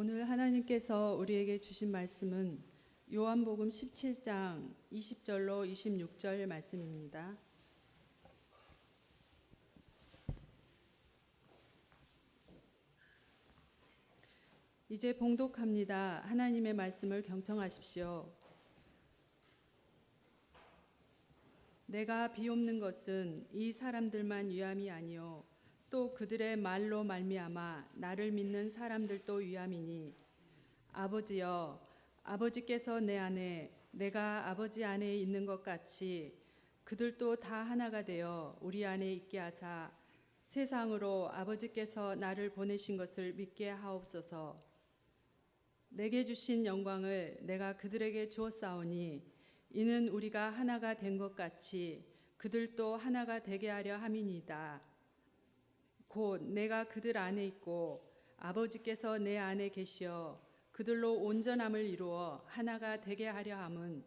오늘 하나님께서 우리에게 주신 말씀은 요한복음 17장 20절로 26절 말씀입니다. 이제 봉독합니다. 하나님의 말씀을 경청하십시오. 내가 비옵는 것은 이 사람들만 위함이 아니요 또 그들의 말로 말미암아 나를 믿는 사람들도 위함이니, 아버지여, 아버지께서 내 안에 내가 아버지 안에 있는 것 같이 그들도 다 하나가 되어 우리 안에 있게 하사 세상으로 아버지께서 나를 보내신 것을 믿게 하옵소서. 내게 주신 영광을 내가 그들에게 주었사오니 이는 우리가 하나가 된 것 같이 그들도 하나가 되게 하려 함이니이다. 곧 내가 그들 안에 있고 아버지께서 내 안에 계시어 그들로 온전함을 이루어 하나가 되게 하려 함은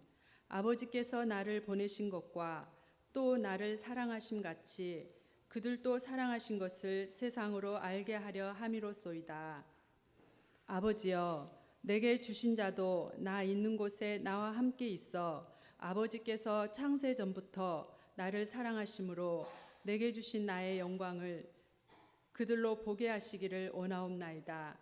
아버지께서 나를 보내신 것과 또 나를 사랑하심 같이 그들도 사랑하신 것을 세상으로 알게 하려 함이로소이다. 아버지여, 내게 주신 자도 나 있는 곳에 나와 함께 있어 아버지께서 창세 전부터 나를 사랑하심으로 내게 주신 나의 영광을 그들로 보게 하시기를 원하옵나이다.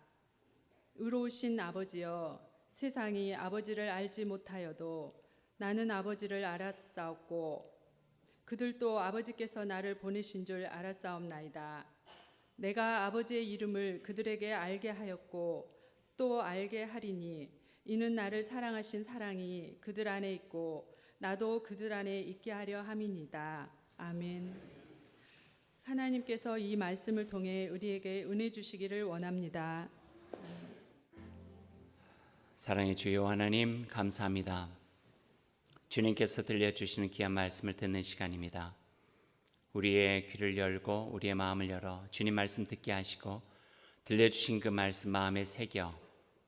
의로우신 아버지여, 세상이 아버지를 알지 못하여도 나는 아버지를 알았사옵고 그들도 아버지께서 나를 보내신 줄 알았사옵나이다. 내가 아버지의 이름을 그들에게 알게 하였고 또 알게 하리니 이는 나를 사랑하신 사랑이 그들 안에 있고 나도 그들 안에 있게 하려 함이니이다. 아멘. 하나님께서 이 말씀을 통해 우리에게 은혜 주시기를 원합니다. 사랑의 주여 하나님, 감사합니다. 주님께서 들려주시는 귀한 말씀을 듣는 시간입니다. 우리의 귀를 열고 우리의 마음을 열어 주님 말씀 듣게 하시고 들려주신 그 말씀 마음에 새겨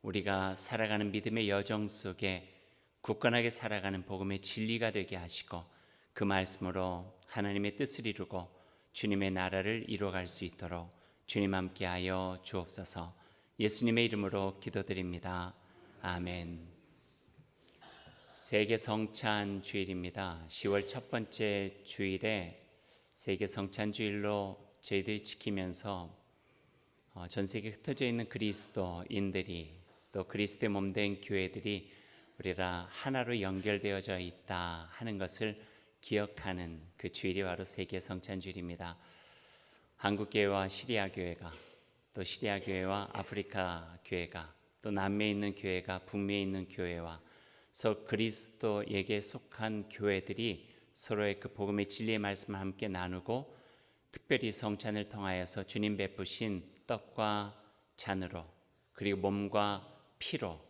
우리가 살아가는 믿음의 여정 속에 굳건하게 살아가는 복음의 진리가 되게 하시고 그 말씀으로 하나님의 뜻을 이루고 주님의 나라를 이루어갈 수 있도록 주님 함께하여 주옵소서. 예수님의 이름으로 기도드립니다. 아멘. 세계 성찬 주일입니다. 10월 첫 번째 주일에 세계 성찬 주일로 저희들이 지키면서 전 세계에 흩어져 있는 그리스도인들이 또 그리스도의 몸된 교회들이 우리라 하나로 연결되어져 있다 하는 것을 기억하는 그 주일이 바로 세계 성찬 주일입니다. 한국 교회와 시리아 교회가, 또 시리아 교회와 아프리카 교회가, 또 남미에 있는 교회가 북미에 있는 교회와 서로 그리스도에게 속한 교회들이 서로의 그 복음의 진리의 말씀을 함께 나누고 특별히 성찬을 통하여서 주님 베푸신 떡과 잔으로 그리고 몸과 피로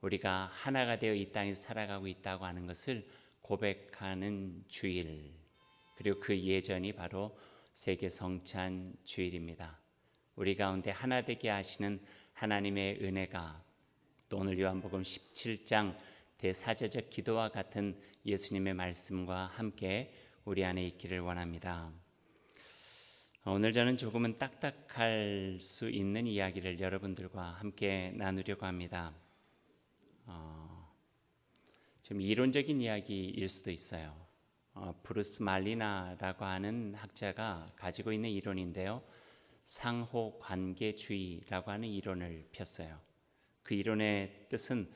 우리가 하나가 되어 이 땅에서 살아가고 있다고 하는 것을 고백하는 주일, 그리고 그 예전이 바로 세계 성찬 주일입니다. 우리 가운데 하나 되게 하시는 하나님의 은혜가 또 오늘 요한복음 17장 대사제적 기도와 같은 예수님의 말씀과 함께 우리 안에 있기를 원합니다. 오늘 저는 조금은 딱딱할 수 있는 이야기를 여러분들과 함께 나누려고 합니다. 좀 이론적인 이야기일 수도 있어요. 브루스 말리나라고 하는 학자가 가지고 있는 이론인데요. 상호관계주의라고 하는 이론을 폈어요. 그 이론의 뜻은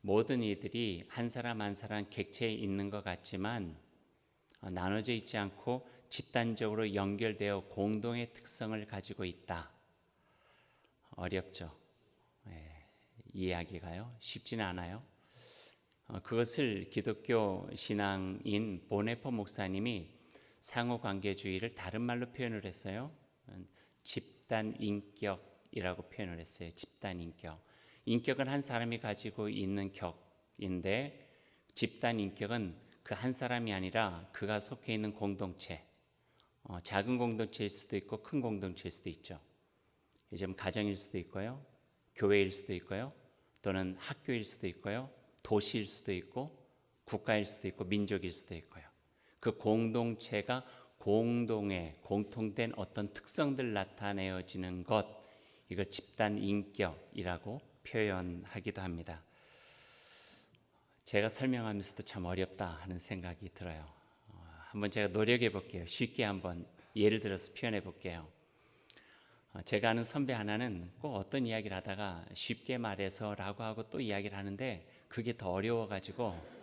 모든 이들이 한 사람 한 사람 객체에 있는 것 같지만 나눠져 있지 않고 집단적으로 연결되어 공동의 특성을 가지고 있다. 어렵죠? 이해하기가요? 쉽지는 않아요. 그것을 기독교 신앙인 보네포 목사님이 상호관계주의를 다른 말로 표현을 했어요. 집단인격이라고 표현을 했어요. 집단인격. 인격은 한 사람이 가지고 있는 격인데 집단인격은 그 한 사람이 아니라 그가 속해 있는 공동체, 작은 공동체일 수도 있고 큰 공동체일 수도 있죠. 이제 가정일 수도 있고요, 교회일 수도 있고요, 또는 학교일 수도 있고요, 도시일 수도 있고 국가일 수도 있고 민족일 수도 있고요. 그 공동체가 공동의 공통된 어떤 특성들 나타내어지는 것, 이걸 집단 인격이라고 표현하기도 합니다. 제가 설명하면서도 참 어렵다 하는 생각이 들어요. 한번 제가 노력해 볼게요. 쉽게 한번 예를 들어서 표현해 볼게요. 제가 아는 선배 하나는 꼭 어떤 이야기를 하다가 쉽게 말해서 라고 하고 또 이야기를 하는데 그게 더 어려워가지고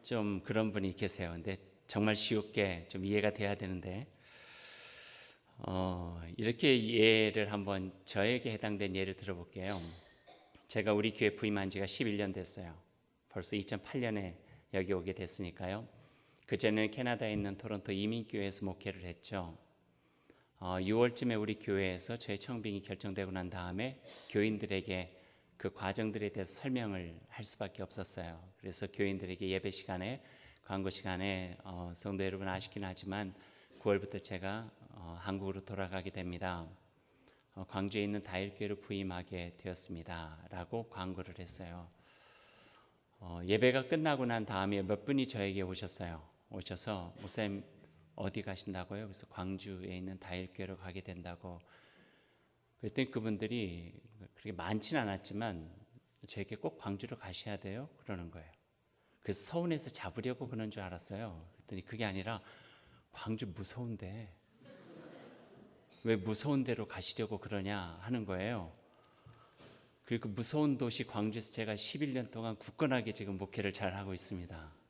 좀 그런 분이 계세요. 근데 정말 쉽게 좀 이해가 돼야 되는데 이렇게 예를 한번 저에게 해당된 예를 들어볼게요. 제가 우리 교회 부임한 지가 11년 됐어요. 벌써 2008년에 여기 오게 됐으니까요. 그전에는 캐나다에 있는 토론토 이민교회에서 목회를 했죠. 6월쯤에 우리 교회에서 저희 청빙이 결정되고 난 다음에 교인들에게 그 과정들에 대해서 설명을 할 수밖에 없었어요. 그래서 교인들에게 예배 시간에 광고 시간에 성도 여러분 아시긴 하지만 9월부터 제가 한국으로 돌아가게 됩니다. 광주에 있는 다일교회로 부임하게 되었습니다. 라고 광고를 했어요. 예배가 끝나고 난 다음에 몇 분이 저에게 오셔서 목사님 어디 가신다고요? 그래서 광주에 있는 다일교회로 가게 된다고. 그랬더니 그분들이 그렇게 많지는 않았지만 저에게 꼭 광주로 가셔야 돼요? 그러는 거예요. 그래서 서운해서 잡으려고 그런 줄 알았어요. 그랬더니 그게 아니라 광주 무서운데 왜 무서운 데로 가시려고 그러냐 하는 거예요. 그리고 그 무서운 도시 광주에서 제가 11년 동안 굳건하게 지금 목회를 잘 하고 있습니다.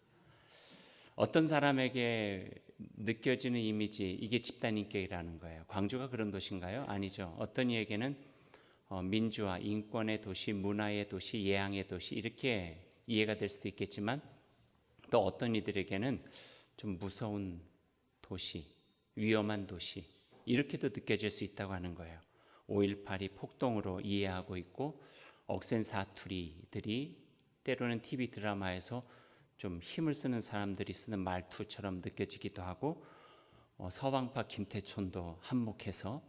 어떤 사람에게 느껴지는 이미지, 이게 집단인격이라는 거예요. 광주가 그런 도시인가요? 아니죠. 어떤 이에게는 민주화, 인권의 도시, 문화의 도시, 예향의 도시 이렇게 이해가 될 수도 있겠지만 또 어떤 이들에게는 좀 무서운 도시, 위험한 도시 이렇게도 느껴질 수 있다고 하는 거예요. 5.18이 폭동으로 이해하고 있고 억센 사투리들이 때로는 TV 드라마에서 좀 힘을 쓰는 사람들이 쓰는 말투처럼 느껴지기도 하고 서방파 김태촌도 한몫해서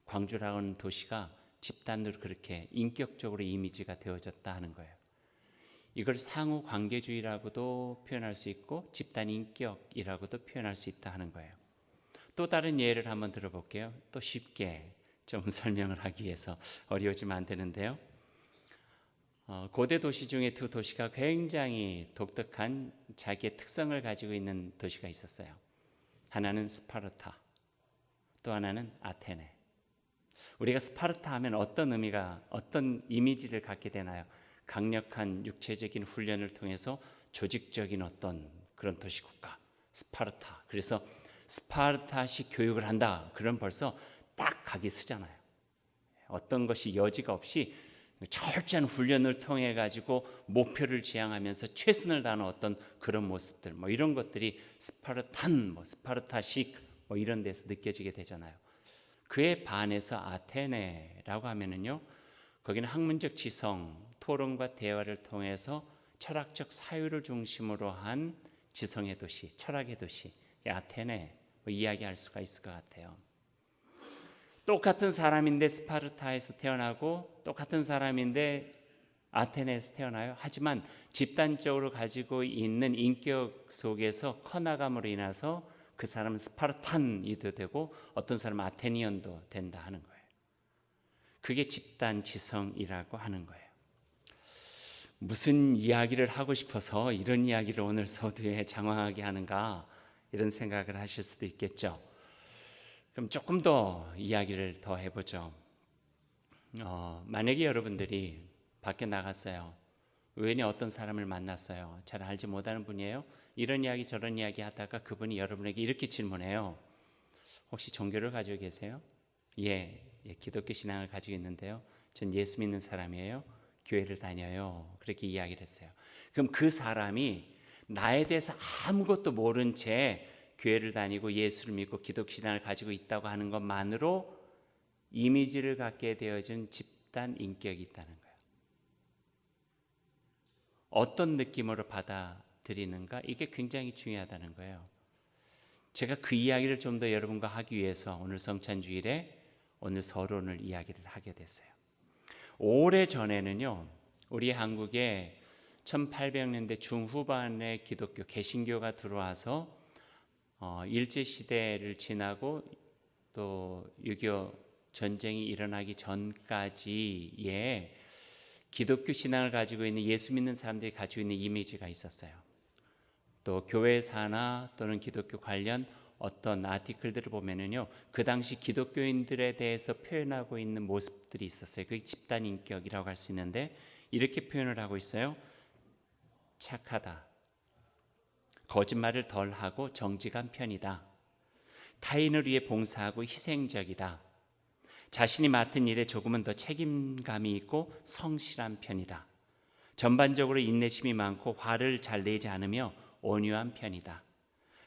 광주라는 도시가 집단으로 그렇게 인격적으로 이미지가 되어졌다 하는 거예요. 이걸 상호 관계주의라고도 표현할 수 있고 집단 인격이라고도 표현할 수 있다 하는 거예요. 또 다른 예를 한번 들어볼게요. 또 쉽게 좀 설명을 하기 위해서 어려워지면 안 되는데요. 고대 도시 중에 두 도시가 굉장히 독특한 자기의 특성을 가지고 있는 도시가 있었어요. 하나는 스파르타, 또 하나는 아테네. 우리가 스파르타 하면 어떤 이미지를 갖게 되나요? 강력한 육체적인 훈련을 통해서 조직적인 어떤 그런 도시국가, 스파르타. 그래서 스파르타식 교육을 한다. 그럼 벌써 딱 각이 쓰잖아요. 어떤 것이 여지가 없이 철저한 훈련을 통해 가지고 목표를 지향하면서 최선을 다하는 어떤 그런 모습들, 이런 것들이 스파르타식 이런 데서 느껴지게 되잖아요. 그에 반해서 아테네라고 하면은요, 거기는 학문적 지성, 토론과 대화를 통해서 철학적 사유를 중심으로 한 지성의 도시, 철학의 도시, 아테네 이야기할 수가 있을 것 같아요. 똑같은 사람인데 스파르타에서 태어나고 똑같은 사람인데 아테네에서 태어나요. 하지만 집단적으로 가지고 있는 인격 속에서 커나감으로 인해서 그 사람은 스파르탄이도 되고 어떤 사람은 아테니언도 된다 하는 거예요. 그게 집단 지성이라고 하는 거예요. 무슨 이야기를 하고 싶어서 이런 이야기를 오늘 서두에 장황하게 하는가 이런 생각을 하실 수도 있겠죠. 그럼 조금 더 이야기를 더 해보죠. 만약에 여러분들이 밖에 나갔어요. 우연히 어떤 사람을 만났어요. 잘 알지 못하는 분이에요. 이런 이야기 저런 이야기 하다가 그분이 여러분에게 이렇게 질문해요. 혹시 종교를 가지고 계세요? 예, 기독교 신앙을 가지고 있는데요. 전 예수 믿는 사람이에요. 교회를 다녀요. 그렇게 이야기를 했어요. 그럼 그 사람이 나에 대해서 아무것도 모른 채 교회를 다니고 예수를 믿고 기독교 신앙을 가지고 있다고 하는 것만으로 이미지를 갖게 되어진 집단 인격이 있다는 거예요. 어떤 느낌으로 받아들이는가? 이게 굉장히 중요하다는 거예요. 제가 그 이야기를 좀 더 여러분과 하기 위해서 오늘 성찬주일에 오늘 서론을 이야기를 하게 됐어요. 오래전에는요, 우리 한국에 1800년대 중후반에 기독교 개신교가 들어와서 일제시대를 지나고 또 6.25 전쟁이 일어나기 전까지의 기독교 신앙을 가지고 있는 예수 믿는 사람들이 가지고 있는 이미지가 있었어요. 또 교회사나 또는 기독교 관련 어떤 아티클들을 보면은요, 그 당시 기독교인들에 대해서 표현하고 있는 모습들이 있었어요. 그게 집단 인격이라고 할 수 있는데 이렇게 표현을 하고 있어요. 착하다, 거짓말을 덜하고 정직한 편이다, 타인을 위해 봉사하고 희생적이다, 자신이 맡은 일에 조금은 더 책임감이 있고 성실한 편이다, 전반적으로 인내심이 많고 화를 잘 내지 않으며 온유한 편이다,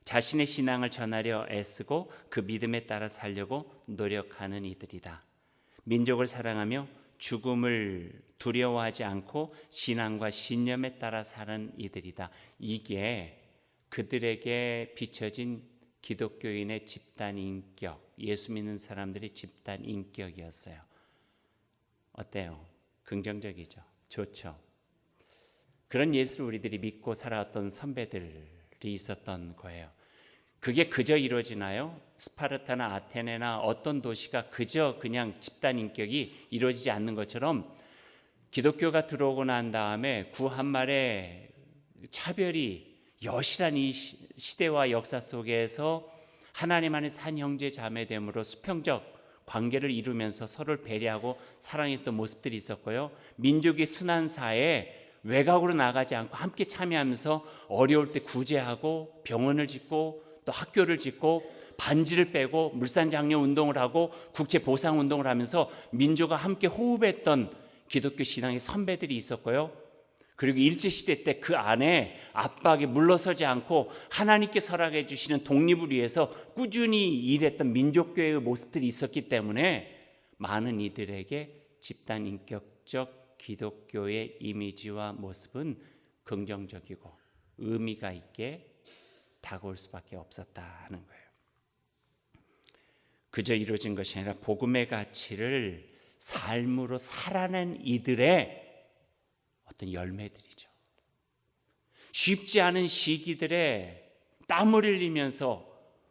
자신의 신앙을 전하려 애쓰고 그 믿음에 따라 살려고 노력하는 이들이다, 민족을 사랑하며 죽음을 두려워하지 않고 신앙과 신념에 따라 사는 이들이다. 이게 그들에게 비춰진 기독교인의 집단 인격, 예수 믿는 사람들의 집단 인격이었어요. 어때요? 긍정적이죠? 좋죠? 그런 예수를 우리들이 믿고 살아왔던 선배들이 있었던 거예요. 그게 그저 이루어지나요? 스파르타나 아테네나 어떤 도시가 그저 그냥 집단 인격이 이루어지지 않는 것처럼 기독교가 들어오고 난 다음에 구한말의 차별이 여실한 이 시대와 역사 속에서 하나님 안에서 한 형제 자매됨으로 수평적 관계를 이루면서 서로를 배려하고 사랑했던 모습들이 있었고요. 민족의 순환 사회에 외곽으로 나가지 않고 함께 참여하면서 어려울 때 구제하고 병원을 짓고 또 학교를 짓고 반지를 빼고 물산장려 운동을 하고 국제 보상 운동을 하면서 민족과 함께 호흡했던 기독교 신앙의 선배들이 있었고요. 그리고 일제시대 때 그 안에 압박에 물러서지 않고 하나님께 설하게 해주시는 독립을 위해서 꾸준히 일했던 민족교회의 모습들이 있었기 때문에 많은 이들에게 집단 인격적 기독교의 이미지와 모습은 긍정적이고 의미가 있게 다가올 수밖에 없었다는 거예요. 그저 이루어진 것이 아니라 복음의 가치를 삶으로 살아낸 이들의 어떤 열매들이죠. 쉽지 않은 시기들에 땀을 흘리면서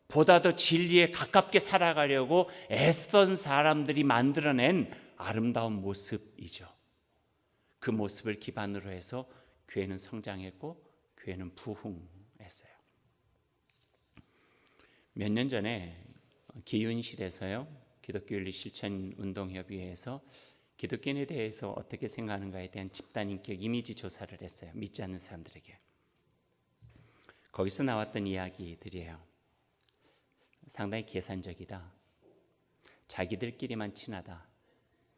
보다 더 진리에 가깝게 살아가려고 애쓰던 사람들이 만들어낸 아름다운 모습이죠. 그 모습을 기반으로 해서 교회는 성장했고 교회는 부흥했어요. 몇 년 전에 기윤실에서요, 기독교윤리실천운동협의회에서 기독교인에 대해서 어떻게 생각하는가에 대한 집단인격 이미지 조사를 했어요. 믿지 않는 사람들에게. 거기서 나왔던 이야기들이에요. 상당히 계산적이다, 자기들끼리만 친하다,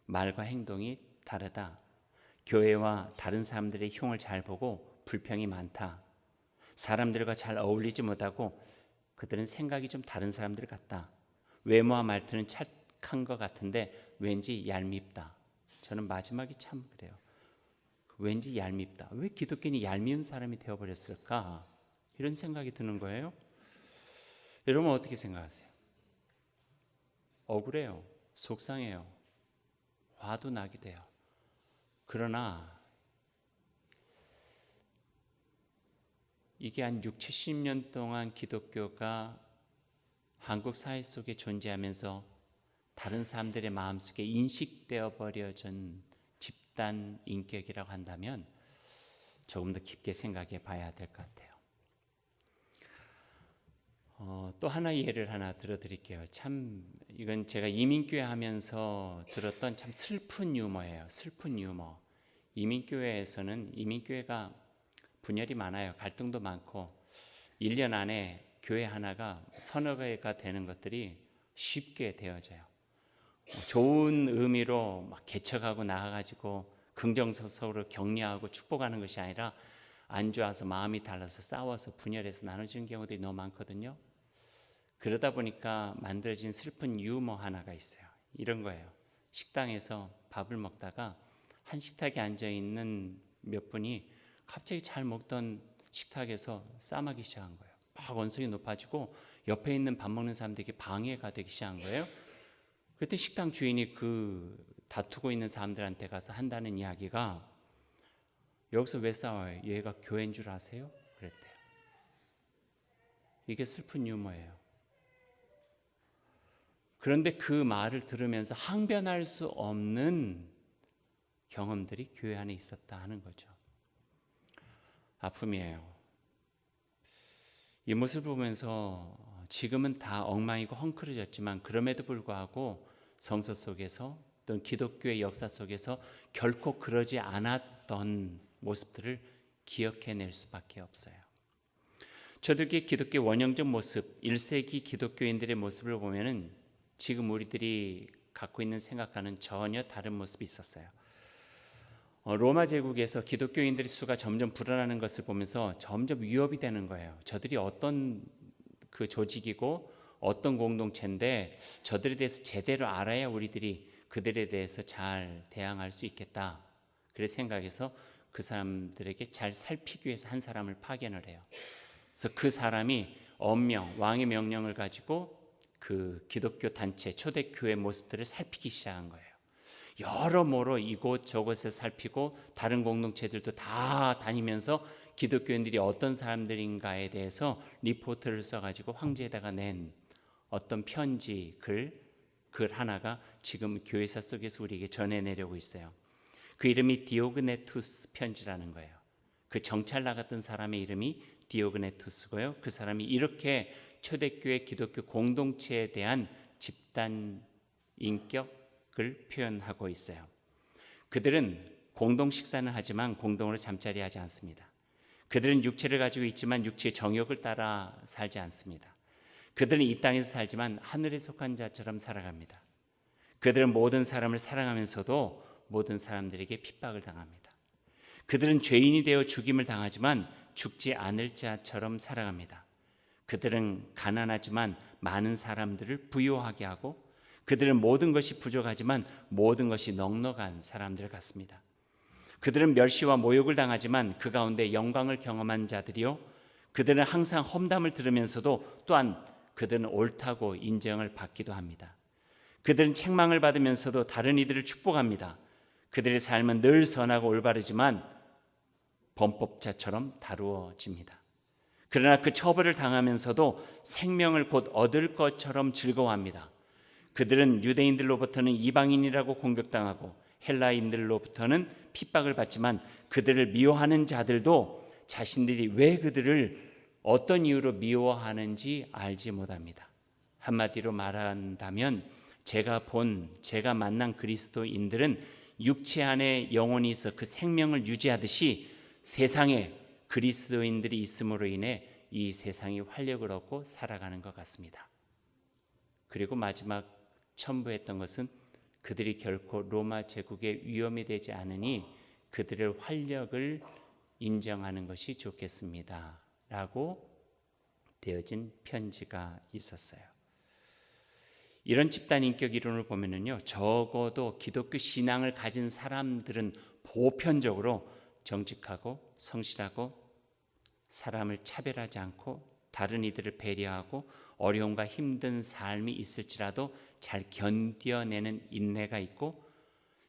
말과 행동이 다르다, 교회와 다른 사람들의 흉을 잘 보고 불평이 많다, 사람들과 잘 어울리지 못하고 그들은 생각이 좀 다른 사람들 같다, 외모와 말투는 착한 것 같은데 왠지 얄밉다. 저는 마지막이 참 그래요. 왠지 얄밉다. 왜 기독교인이 얄미운 사람이 되어버렸을까? 이런 생각이 드는 거예요. 여러분 어떻게 생각하세요? 억울해요. 속상해요. 화도 나게 돼요. 그러나 이게 한 60, 70년 동안 기독교가 한국 사회 속에 존재하면서 다른 사람들의 마음속에 인식되어 버려진 집단 인격이라고 한다면 조금 더 깊게 생각해 봐야 될 것 같아요. 또 하나의 예를 하나 들어드릴게요. 참 이건 제가 이민교회 하면서 들었던 참 슬픈 유머예요. 슬픈 유머. 이민교회가 분열이 많아요. 갈등도 많고 1년 안에 교회 하나가 서너 개가 되는 것들이 쉽게 되어져요. 좋은 의미로 막 개척하고 나가가지고 긍정적으로 격려하고 축복하는 것이 아니라 안 좋아서 마음이 달라서 싸워서 분열해서 나눠지는 경우들이 너무 많거든요. 그러다 보니까 만들어진 슬픈 유머 하나가 있어요. 이런 거예요. 식당에서 밥을 먹다가 한 식탁에 앉아있는 몇 분이 갑자기 잘 먹던 식탁에서 싸마기 시작한 거예요. 막 언성이 높아지고 옆에 있는 밥 먹는 사람들에게 방해가 되기 시작한 거예요. 그때 식당 주인이 그 다투고 있는 사람들한테 가서 한다는 이야기가, 여기서 왜 싸워요? 얘가 교회인 줄 아세요? 그랬대요. 이게 슬픈 유머예요. 그런데 그 말을 들으면서 항변할 수 없는 경험들이 교회 안에 있었다 하는 거죠. 아픔이에요. 이 모습을 보면서 지금은 다 엉망이고 헝클어졌지만 그럼에도 불구하고 성서 속에서 또는 기독교의 역사 속에서 결코 그러지 않았던 모습들을 기억해낼 수밖에 없어요. 초대교회 기독교 원형적 모습, 1세기 기독교인들의 모습을 보면은 지금 우리들이 갖고 있는 생각과는 전혀 다른 모습이 있었어요. 로마 제국에서 기독교인들의 수가 점점 불어나는 것을 보면서 점점 위협이 되는 거예요. 저들이 어떤 그 조직이고 어떤 공동체인데 저들에 대해서 제대로 알아야 우리들이 그들에 대해서 잘 대항할 수 있겠다. 그래서 생각해서 그 사람들에게 잘 살피기 위해서 한 사람을 파견을 해요. 그래서 그 사람이 엄명, 왕의 명령을 가지고 그 기독교 단체, 초대교회 모습들을 살피기 시작한 거예요. 여러모로 이곳 저곳에 살피고 다른 공동체들도 다 다니면서 기독교인들이 어떤 사람들인가에 대해서 리포트를 써가지고 황제에다가 낸 어떤 편지, 글 하나가 지금 교회사 속에서 우리에게 전해내려고 있어요. 그 이름이 디오그네투스 편지라는 거예요. 그 정찰 나갔던 사람의 이름이 디오그네투스고요. 그 사람이 이렇게 초대교회 기독교 공동체에 대한 집단 인격을 표현하고 있어요. 그들은 공동 식사는 하지만 공동으로 잠자리하지 않습니다. 그들은 육체를 가지고 있지만 육체의 정욕을 따라 살지 않습니다. 그들은 이 땅에서 살지만 하늘에 속한 자처럼 살아갑니다. 그들은 모든 사람을 사랑하면서도 모든 사람들에게 핍박을 당합니다. 그들은 죄인이 되어 죽임을 당하지만 죽지 않을 자처럼 살아갑니다. 그들은 가난하지만 많은 사람들을 부유하게 하고 그들은 모든 것이 부족하지만 모든 것이 넉넉한 사람들 같습니다. 그들은 멸시와 모욕을 당하지만 그 가운데 영광을 경험한 자들이요, 그들은 항상 험담을 들으면서도 또한 그들은 옳다고 인정을 받기도 합니다. 그들은 책망을 받으면서도 다른 이들을 축복합니다. 그들의 삶은 늘 선하고 올바르지만 범법자처럼 다루어집니다. 그러나 그 처벌을 당하면서도 생명을 곧 얻을 것처럼 즐거워합니다. 그들은 유대인들로부터는 이방인이라고 공격당하고 헬라인들로부터는 핍박을 받지만 그들을 미워하는 자들도 자신들이 왜 그들을 어떤 이유로 미워하는지 알지 못합니다. 한마디로 말한다면 제가 만난 그리스도인들은 육체 안에 영혼이 있어 그 생명을 유지하듯이 세상에 그리스도인들이 있음으로 인해 이 세상이 활력을 얻고 살아가는 것 같습니다. 그리고 마지막 첨부했던 것은 그들이 결코 로마 제국의 위험이 되지 않으니 그들의 활력을 인정하는 것이 좋겠습니다 라고 되어진 편지가 있었어요. 이런 집단 인격 이론을 보면은요, 적어도 기독교 신앙을 가진 사람들은 보편적으로 정직하고 성실하고 사람을 차별하지 않고 다른 이들을 배려하고 어려움과 힘든 삶이 있을지라도 잘 견뎌내는 인내가 있고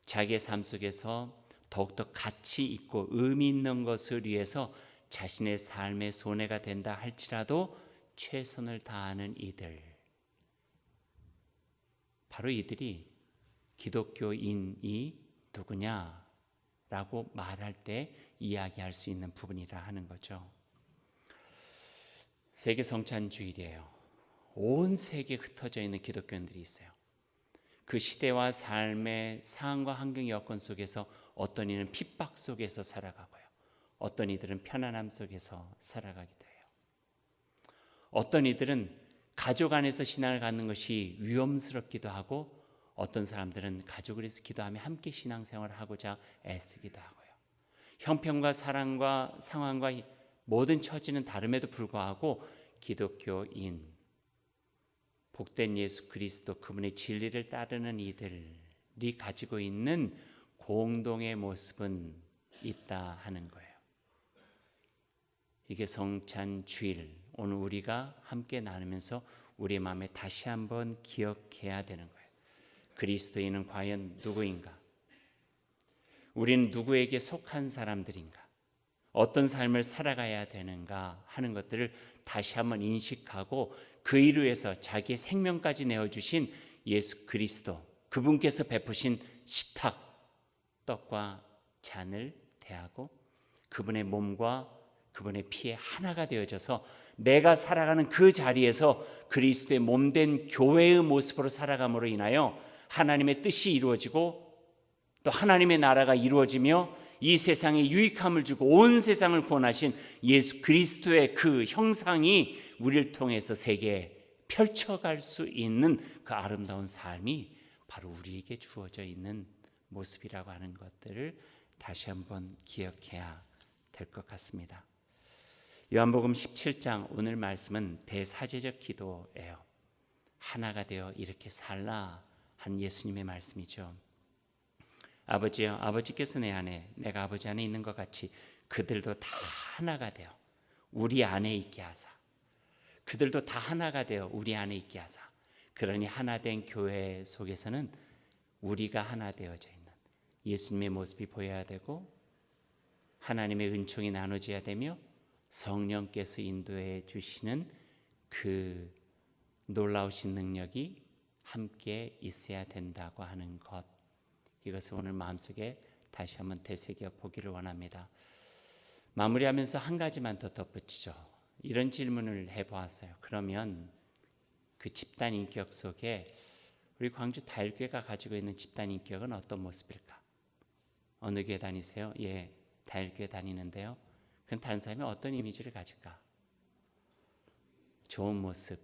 자기의 삶 속에서 더욱더 가치 있고 의미 있는 것을 위해서 자신의 삶의 손해가 된다 할지라도 최선을 다하는 이들, 바로 이들이 기독교인이 누구냐라고 말할 때 이야기할 수 있는 부분이라 하는 거죠. 세계 성찬주일이에요. 온 세계에 흩어져 있는 기독교인들이 있어요. 그 시대와 삶의 상황과 환경 여건 속에서 어떤 이는 핍박 속에서 살아가고요, 어떤 이들은 편안함 속에서 살아가기도 해요. 어떤 이들은 가족 안에서 신앙을 갖는 것이 위험스럽기도 하고 어떤 사람들은 가족을 위해서 기도하며 함께 신앙생활을 하고자 애쓰기도 하고요. 형편과 사랑과 상황과 모든 처지는 다름에도 불구하고 기독교인, 복된 예수 그리스도 그분의 진리를 따르는 이들이 가지고 있는 공동의 모습은 있다 하는 거예요. 이게 성찬주일, 오늘 우리가 함께 나누면서 우리의 마음에 다시 한번 기억해야 되는 거예요. 그리스도인은 과연 누구인가? 우리는 누구에게 속한 사람들인가? 어떤 삶을 살아가야 되는가 하는 것들을 다시 한번 인식하고 그 일을 위해서 자기의 생명까지 내어주신 예수 그리스도, 그분께서 베푸신 식탁, 떡과 잔을 대하고 그분의 몸과 그분의 피에 하나가 되어져서 내가 살아가는 그 자리에서 그리스도의 몸된 교회의 모습으로 살아감으로 인하여 하나님의 뜻이 이루어지고 또 하나님의 나라가 이루어지며 이 세상에 유익함을 주고 온 세상을 구원하신 예수 그리스도의 그 형상이 우리를 통해서 세계에 펼쳐갈 수 있는 그 아름다운 삶이 바로 우리에게 주어져 있는 모습이라고 하는 것들을 다시 한번 기억해야 될 것 같습니다. 요한복음 17장 오늘 말씀은 대사제적 기도예요. 하나가 되어 이렇게 살라 한 예수님의 말씀이죠. 아버지여, 아버지께서 내 안에 내가 아버지 안에 있는 것 같이 그들도 다 하나가 되어 우리 안에 있게 하사, 그들도 다 하나가 되어 우리 안에 있게 하사. 그러니 하나 된 교회 속에서는 우리가 하나 되어져 있는 예수님의 모습이 보여야 되고 하나님의 은총이 나눠져야 되며 성령께서 인도해 주시는 그 놀라우신 능력이 함께 있어야 된다고 하는 것, 이것을 오늘 마음속에 다시 한번 되새겨 보기를 원합니다. 마무리하면서 한 가지만 더 덧붙이죠. 이런 질문을 해보았어요. 그러면 그 집단 인격 속에 우리 광주 다일교회가 가지고 있는 집단 인격은 어떤 모습일까? 어느 교회 다니세요? 예, 다일교회 다니는데요. 그럼 다른 사람이 어떤 이미지를 가질까? 좋은 모습,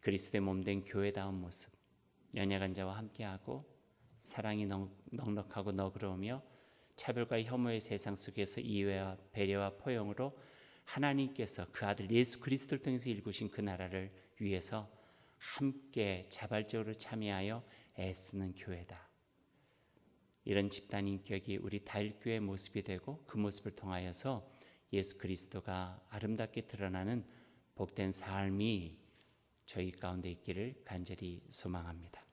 그리스도의 몸된 교회다운 모습, 연약한 자와 함께하고 사랑이 넉넉하고 너그러우며 차별과 혐오의 세상 속에서 이해와 배려와 포용으로 하나님께서 그 아들 예수 그리스도를 통해서 일구신 그 나라를 위해서 함께 자발적으로 참여하여 애쓰는 교회다. 이런 집단 인격이 우리 다일교회의 모습이 되고 그 모습을 통하여서 예수 그리스도가 아름답게 드러나는 복된 삶이 저희 가운데 있기를 간절히 소망합니다.